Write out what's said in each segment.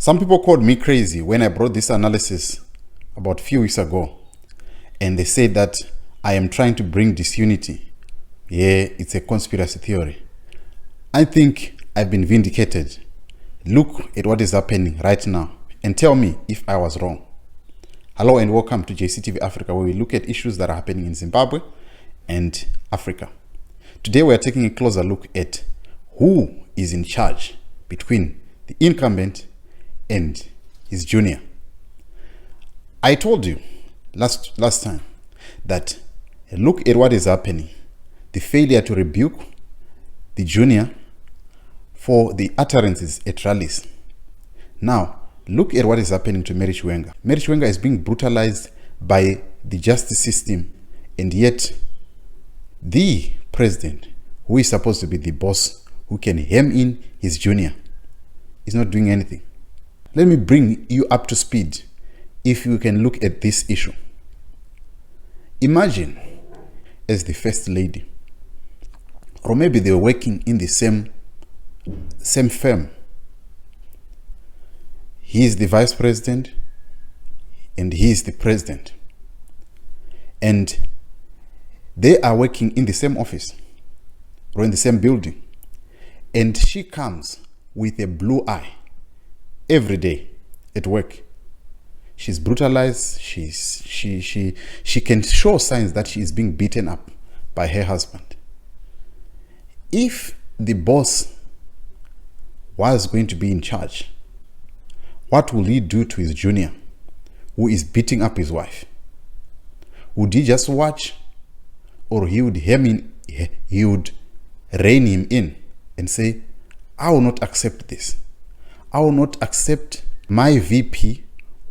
Some people called me crazy when I brought this analysis about a few weeks ago, and they said that I am trying to bring disunity. Yeah, it's a conspiracy theory. I think I've been vindicated. Look at what is happening right now and tell me if I was wrong. Hello and welcome to JCTV Africa, where we look at issues that are happening in Zimbabwe and Africa. Today we are taking a closer look at who is in charge between the incumbent and his junior. I told you last time that look at what is happening. The failure to rebuke the junior for the utterances at rallies. Now, look at what is happening to Mary Chiwenga. Mary Chiwenga is being brutalized by the justice system, and yet the president, who is supposed to be the boss, who can hem in his junior, is not doing anything. Let me bring you up to speed if you can look at this issue. Imagine as the first lady, or maybe they were working in the same firm. He is the vice president and he is the president, and they are working in the same office or in the same building, and she comes with a blue eye every day at work. She's brutalized. She can show signs that she is being beaten up by her husband. If the boss was going to be in charge, what will he do to his junior who is beating up his wife? Would he just watch, or he would rein him in and say, I will not accept this. I will not accept my VP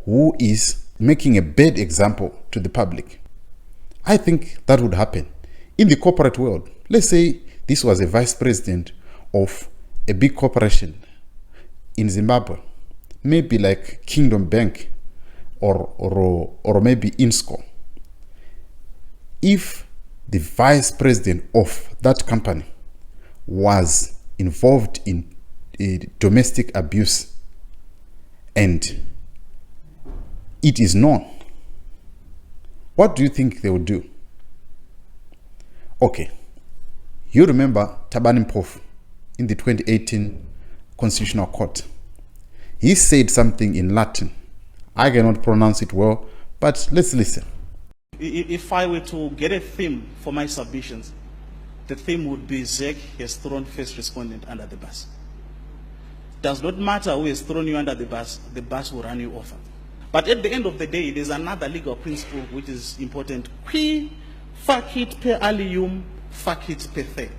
who is making a bad example to the public. I think that would happen in the corporate world. Let's say this was a vice president of a big corporation in Zimbabwe, maybe like Kingdom Bank or maybe Insco. If the vice president of that company was involved in domestic abuse and it is known, what do you think they would do? Okay, you remember Thabani Mpofu in the 2018 Constitutional Court. He said something in Latin. I cannot pronounce it well, but let's listen. If I were to get a theme for my submissions, the theme would be ZEC has thrown first respondent under the bus. Does not matter who has thrown you under the bus will run you over. But at the end of the day, there's another legal principle which is important. Qui facit per alium, facit per se.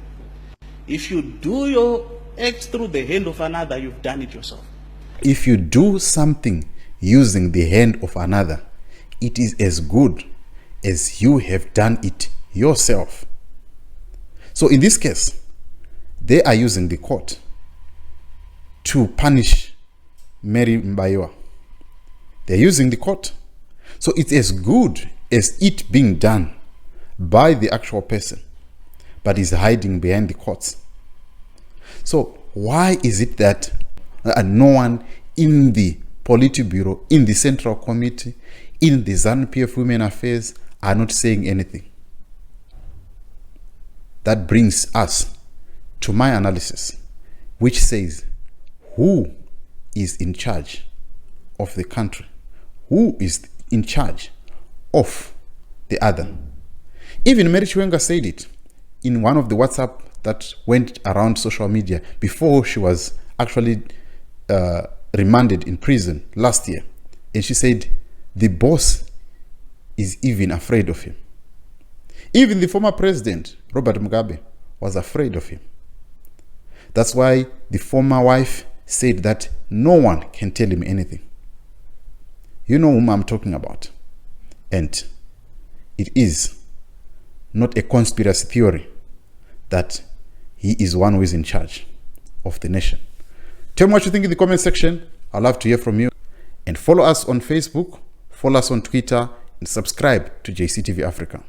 If you do your act through the hand of another, you've done it yourself. If you do something using the hand of another, it is as good as you have done it yourself. So in this case, they are using the court to punish Mary Mbayiwa. They're using the court. So it's as good as it being done by the actual person, but is hiding behind the courts. So why is it that no one in the Politburo, in the Central Committee, in the ZANU-PF Women Affairs are not saying anything? That brings us to my analysis, which says who is in charge of the country? Who is in charge of the other? Even Mary Chiwenga said it in one of the WhatsApp that went around social media before she was actually remanded in prison last year. And she said the boss is even afraid of him. Even the former president, Robert Mugabe, was afraid of him. That's why the former wife said that no one can tell him anything. You know whom I'm talking about. And it is not a conspiracy theory that he is one who is in charge of the nation. Tell me what you think in the comment section. I'd love to hear from you. And follow us on Facebook, follow us on Twitter, and subscribe to JCTV Africa.